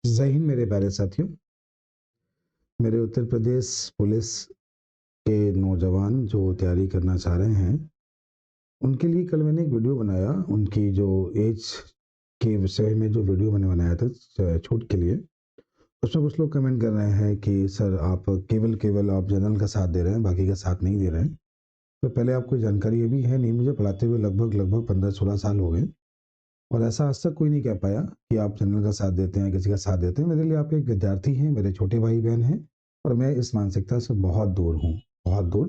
जय हिंद मेरे प्यारे साथियों। मेरे उत्तर प्रदेश पुलिस के नौजवान जो तैयारी करना चाह रहे हैं, उनके लिए कल मैंने एक वीडियो बनाया। उनकी जो एज के विषय में जो वीडियो मैंने बनाया था छूट के लिए, उसमें कुछ लोग कमेंट कर रहे हैं कि सर आप केवल केवल आप जनरल का साथ दे रहे हैं, बाकी का साथ नहीं दे रहे हैं। तो पहले आपको जानकारी ये भी है नहीं, मुझे पढ़ाते हुए लगभग लगभग 15-16 साल हो गए और ऐसा आज तक कोई नहीं कह पाया कि आप जनरल का साथ देते हैं, किसी का साथ देते हैं। मेरे लिए आप एक विद्यार्थी हैं, मेरे छोटे भाई-बहन हैं और मैं इस मानसिकता से बहुत दूर हूँ, बहुत दूर।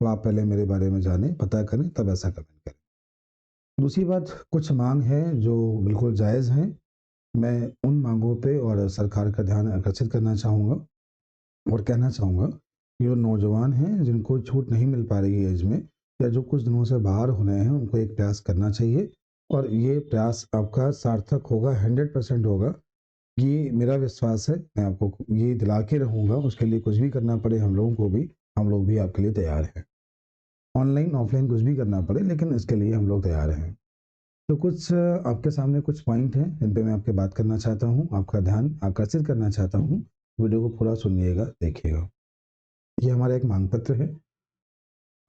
तो आप पहले मेरे बारे में जानें, पता करें, तब ऐसा कमेंट करें। दूसरी बात, कुछ माँग है जो बिल्कुल जायज़ हैं। मैं उन माँगों पे और सरकार का ध्यान आकर्षित करना चाहूँगा और कहना चाहूँगा कि जो नौजवान हैं, जिनको छूट नहीं मिल पा रही है एज में या जो कुछ दिनों से बाहर हो रहे हैं, उनको एक प्रयास करना चाहिए और ये प्रयास आपका सार्थक होगा, 100% होगा। ये मेरा विश्वास है, मैं आपको ये दिला के रहूँगा, उसके लिए कुछ भी करना पड़े हम लोगों को भी, हम लोग भी आपके लिए तैयार हैं। ऑनलाइन, ऑफ़लाइन कुछ भी करना पड़े, लेकिन इसके लिए हम लोग तैयार हैं। तो कुछ आपके सामने कुछ पॉइंट हैं, जिन पे मैं आपसे बात करना चाहता हूँ, आपका ध्यान आकर्षित करना चाहता हूँ। वीडियो को पूरा सुनिएगा, देखिएगा। ये हमारा एक माँग पत्र है।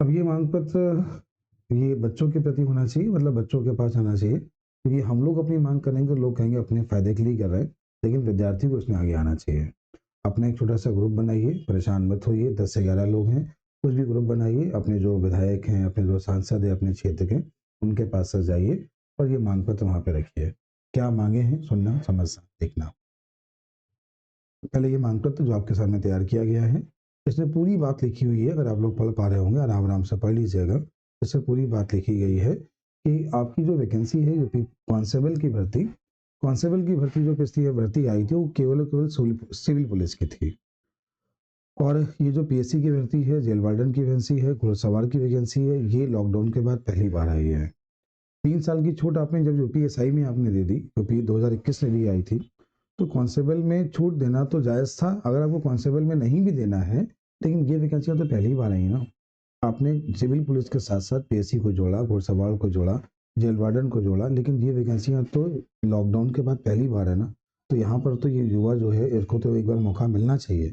अब ये माँग पत्र ये बच्चों के प्रति होना चाहिए, मतलब बच्चों के पास आना चाहिए, क्योंकि हम लोग अपनी माँग करेंगे, लोग कहेंगे अपने फ़ायदे के लिए कर रहे हैं, लेकिन विद्यार्थी को इसमें आगे आना चाहिए। अपना एक छोटा-सा ग्रुप बनाइए, परेशान मत होइए, 10 से 11 लोग हैं, कुछ भी ग्रुप बनाइए, अपने जो विधायक हैं, अपने जो सांसद हैं अपने क्षेत्र के, उनके पास से जाइए और ये माँग पत्र वहाँ पे रखिए। क्या माँगे हैं, सुनना, समझना, देखना। पहले ये माँग पत्र जो आपके सामने तैयार किया गया है, इसमें पूरी बात लिखी हुई है, अगर आप लोग पढ़ पा रहे होंगे, आराम-आराम से पढ़ लीजिएगा। इसमें पूरी बात लिखी गई है कि आपकी जो वैकेंसी है यूपी कांस्टेबल की भर्ती जो पिछली भर्ती आई थी, वो केवल और केवल सिविल पुलिस की थी। और ये जो पीएससी की भर्ती है, जेल वार्डन की वैकेंसी है, घुड़सवार की वैकेंसी है, ये लॉकडाउन के बाद पहली बार आई है। 3 साल की छूट आपने जब यूपीएसआई में आपने दे दी, यूपी 2021 में भी आई थी, तो कांस्टेबल में छूट देना तो जायज़ था। अगर आपको कांस्टेबल में नहीं भी देना है, लेकिन ये वैकेंसियाँ तो पहली बार आई ना। आपने सिविल पुलिस के साथ-साथ पीएससी को जोड़ा, घुड़सवार को जोड़ा, जेल वार्डन को जोड़ा, लेकिन ये वैकेंसियाँ तो लॉकडाउन के बाद पहली बार है ना। तो यहाँ पर तो ये युवा जो है, इसको तो एक बार मौका मिलना चाहिए।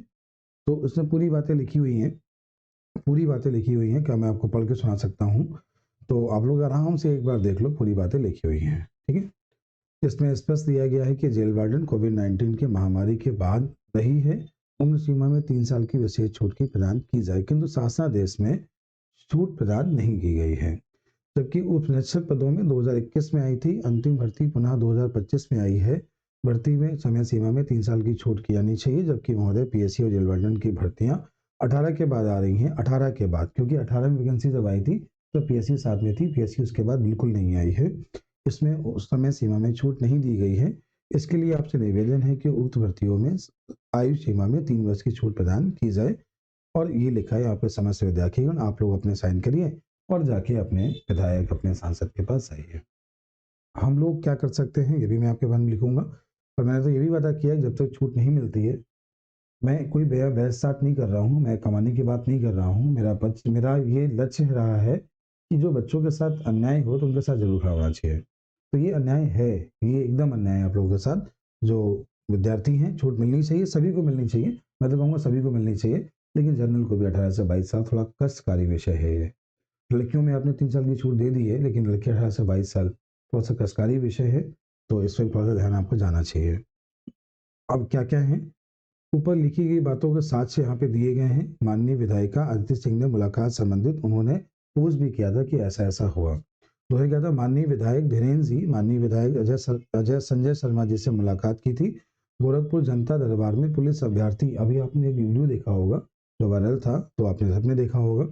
तो उसमें पूरी बातें लिखी हुई हैं, पूरी बातें लिखी हुई हैं, क्या मैं आपको पढ़ के सुना सकता हूँ? तो आप लोग आराम से एक बार देख लो, पूरी बातें लिखी हुई हैं, ठीक है? इसमें स्पष्ट दिया गया है कि जेल वार्डन कोविड-19 की महामारी के बाद रही है, उम्र सीमा में 3 साल की विशेष छूट की प्रदान की जाए, किंतु शासनादेश में छूट प्रदान नहीं की गई है। जबकि उप निरीक्षक पदों में 2021 में आई थी, अंतिम भर्ती पुनः 2025 में आई है। भर्ती में समय सीमा में 3 साल की छूट की जानी चाहिए, जबकि महोदय पीएससी और जेल वार्डन की भर्तियां 18 के बाद आ रही हैं। 18 के बाद, क्योंकि 18 में वैकेंसी जब आई थी तो पीएससी साथ में थी, पीएससी उसके बाद बिल्कुल नहीं आई है। इसमें उस समय सीमा में छूट नहीं दी गई है। इसके लिए आपसे निवेदन है कि उक्त भर्तियों में आयु सीमा में 3 वर्ष की छूट प्रदान की जाए। और ये लिखा है यहाँ पे समस्त विद्यार्थीगण, आप लोग अपने साइन करिए और जाके अपने विधायक, अपने सांसद के पास जाइए। हम लोग क्या कर सकते हैं, ये भी मैं आपके मन में लिखूँगा। और मैंने तो ये भी वादा किया है, जब तक छूट नहीं मिलती है, मैं कोई बहस स्टार्ट नहीं कर रहा हूँ, मैं कमाने की बात नहीं कर रहा हूँ। मेरा ये लक्ष्य रहा है कि जो बच्चों के साथ अन्याय हो, तो उनके साथ ज़रूर खड़ा होना चाहिए। तो ये अन्याय है, ये एकदम अन्याय है आप लोगों के साथ। जो विद्यार्थी हैं, छूट मिलनी चाहिए, सभी को मिलनी चाहिए। मैं तो कहूँगा सभी को मिलनी चाहिए, लेकिन जनरल को भी 18 से 22 साल थोड़ा कष्टकारी विषय है ये। लड़कियों में आपने 3 साल की छूट दे दी है, लेकिन लड़के 18 से 22 साल थोड़ा-सा कष्टकारी विषय है, तो इस पे थोड़ा-सा ध्यान आपको जाना चाहिए। अब क्या-क्या है, ऊपर लिखी गई बातों के साक्ष्य यहाँ पे दिए गए हैं। माननीय विधायिका अदिति सिंह ने मुलाकात संबंधित उन्होंने पोस्ट भी किया था कि ऐसा-ऐसा हुआ। उन्होंने कहा था माननीय विधायक धीरेन्द्र जी, माननीय विधायक अजय संजय शर्मा जी से मुलाकात की थी। गोरखपुर जनता दरबार में पुलिस अभ्यर्थी, अभी आपने एक वीडियो देखा होगा, जो वायरल था, तो आपने सबने देखा होगा।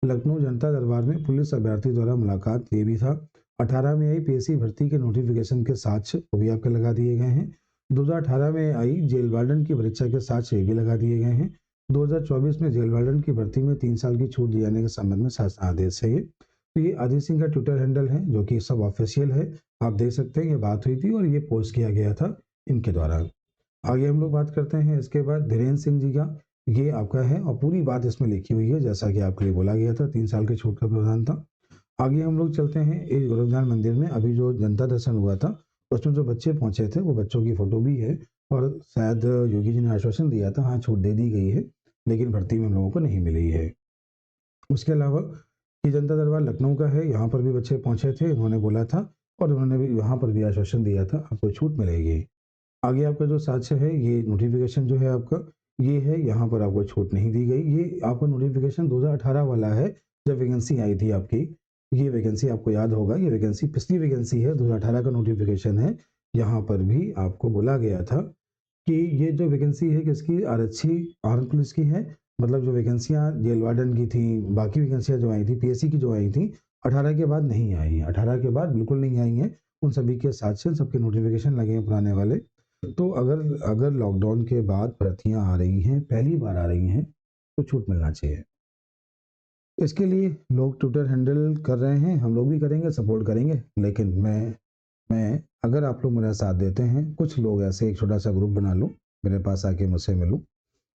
लखनऊ जनता दरबार में पुलिस अभ्यर्थी द्वारा मुलाकात, ये भी था। 18 में आई पीएससी भर्ती के नोटिफिकेशन के साक्ष्य, वो भी आपके लगा दिए गए हैं। 2018 में आई जेल वार्डन की परीक्षा के साक्ष्य, ये भी लगा दिए गए हैं। 2024 में जेल वार्डन की भर्ती में 3 साल की छूट दिए जाने के संबंध में शासनादेश है ये। तो ये अजय सिंह का ट्विटर हैंडल है, जो कि सब ऑफिशियल है। आप देख सकते हैं, ये बात हुई थी और ये पोस्ट किया गया था इनके द्वारा। आगे हम लोग बात करते हैं इसके बाद धीरेन्द्र सिंह जी का, ये आपका है और पूरी बात इसमें लिखी हुई है, जैसा कि आपके लिए बोला गया था, 3 साल की छूट का प्रावधान था। आगे हम लोग चलते हैं, इस गोरखनाथ मंदिर में अभी जो जनता दर्शन हुआ था, उसमें जो बच्चे पहुंचे थे, वो बच्चों की फोटो भी है और शायद योगी जी ने आश्वासन दिया था, हाँ छूट दे दी गई है, लेकिन भर्ती में हम लोगों को नहीं मिली है। उसके अलावा ये जनता दरबार लखनऊ का है, यहाँ पर भी बच्चे पहुँचे थे, इन्होंने बोला था और उन्होंने भी यहाँ पर भी आश्वासन दिया था आपको छूट मिलेगी। आगे आपका जो साक्ष्य है, ये नोटिफिकेशन जो है आपका, ये है, यहाँ पर आपको छूट नहीं दी गई। ये आपका नोटिफिकेशन 2018 वाला है, जब वैकेंसी आई थी आपकी। ये वैकेंसी आपको याद होगा, ये वैकेंसी पिछली वैकेंसी है, 2018 का नोटिफिकेशन है। यहाँ पर भी आपको बोला गया था कि ये जो वैकेंसी है किसकी, आरक्षी आर्म पुलिस की है। मतलब जो वैकेंसियाँ जेल वार्डन की थी, बाकी वैकेंसियाँ जो आई थी पीएससी की जो आई थी, 18 के बाद नहीं आई हैं, 18 के बाद बिल्कुल नहीं आई हैं। उन सभी के साक्ष्य, सबके नोटिफिकेशन लगे हैं पुराने वाले। तो अगर अगर लॉकडाउन के बाद भर्तियां आ रही हैं, पहली बार आ रही हैं, तो छूट मिलना चाहिए। इसके लिए लोग ट्विटर हैंडल कर रहे हैं, हम लोग भी करेंगे, सपोर्ट करेंगे। लेकिन मैं अगर आप लोग मेरा साथ देते हैं, कुछ लोग ऐसे एक छोटा सा ग्रुप बना लो, मेरे पास आके मुझसे मिलो,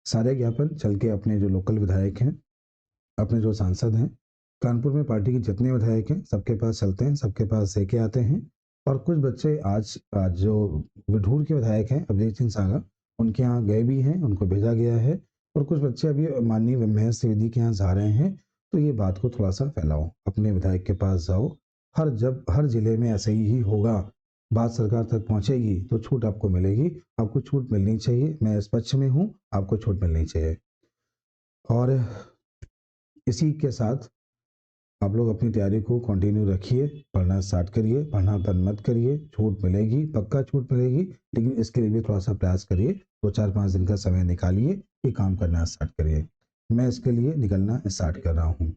सारे ज्ञापन चल के अपने जो लोकल विधायक हैं, अपने जो सांसद हैं, कानपुर में पार्टी के जितने विधायक हैं, सबके पास चलते हैं, सबके पास दे के आते हैं। और कुछ बच्चे आज आज जो विढूर के विधायक हैं अभिजीत सिंह सागा, उनके यहाँ गए भी हैं, उनको भेजा गया है। और कुछ बच्चे अभी माननीय महेश त्रिवेदी के यहाँ जा रहे हैं। तो ये बात को थोड़ा सा फैलाओ, अपने विधायक के पास जाओ। जब हर जिले में ऐसे ही होगा, बात सरकार तक पहुंचेगी, तो छूट आपको मिलेगी। आपको छूट मिलनी चाहिए, मैं इस पक्ष में हूँ, आपको छूट मिलनी चाहिए। और इसी के साथ आप लोग अपनी तैयारी को कंटिन्यू रखिए, पढ़ना स्टार्ट करिए, पढ़ना बंद मत करिए। छूट मिलेगी, पक्का छूट मिलेगी, लेकिन इसके लिए भी थोड़ा सा प्रयास करिए। 2 4 5 दिन का समय निकालिए, ये काम करना स्टार्ट करिए। मैं इसके लिए निकलना स्टार्ट कर रहा हूँ।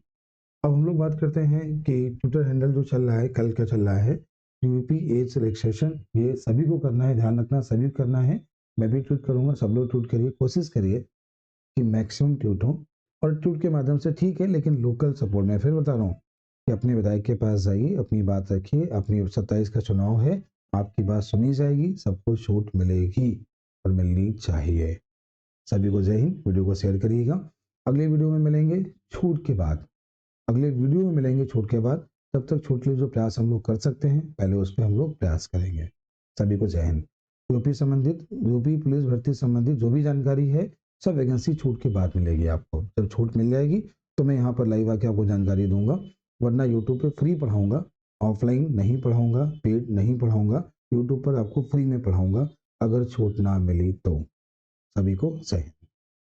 अब हम लोग बात करते हैं कि ट्विटर हैंडल जो चल रहा है, कल क्या चल रहा है, यूपी एज रिलैक्सेशन, ये सभी को करना है, ध्यान रखना, सभी को करना है। मैं भी ट्वीट करूंगा, सब लोग ट्वीट करिए, कोशिश करिए कि मैक्सिमम ट्वीट हो। और ट्वीट के माध्यम से ठीक है, लेकिन लोकल सपोर्ट, मैं फिर बता रहा हूँ कि अपने विधायक के पास जाइए, अपनी बात रखिए। अपनी 27 का चुनाव है, आपकी बात सुनी जाएगी, सबको छूट मिलेगी और मिलनी चाहिए। सभी को जय हिंद। वीडियो को शेयर करिएगा। अगले वीडियो में मिलेंगे छूट के बाद, अगले वीडियो में मिलेंगे छूट के बाद। तब तक छूट के लिए जो प्रयास हम लोग कर सकते हैं, पहले उस पर हम लोग प्रयास करेंगे। सभी को जय हिंद। यूपी पुलिस भर्ती संबंधित जो भी जानकारी है, सब वैकेंसी छूट के बाद मिलेगी आपको। जब छूट मिल जाएगी तो मैं यहाँ पर लाइव आके आपको जानकारी दूंगा, वरना यूट्यूब पे फ्री पढ़ाऊंगा। ऑफलाइन नहीं पढ़ाऊंगा, पेड नहीं पढ़ाऊंगा, यूट्यूब पर आपको फ्री में पढ़ाऊंगा, अगर छूट ना मिली तो। सभी को जय हिंद।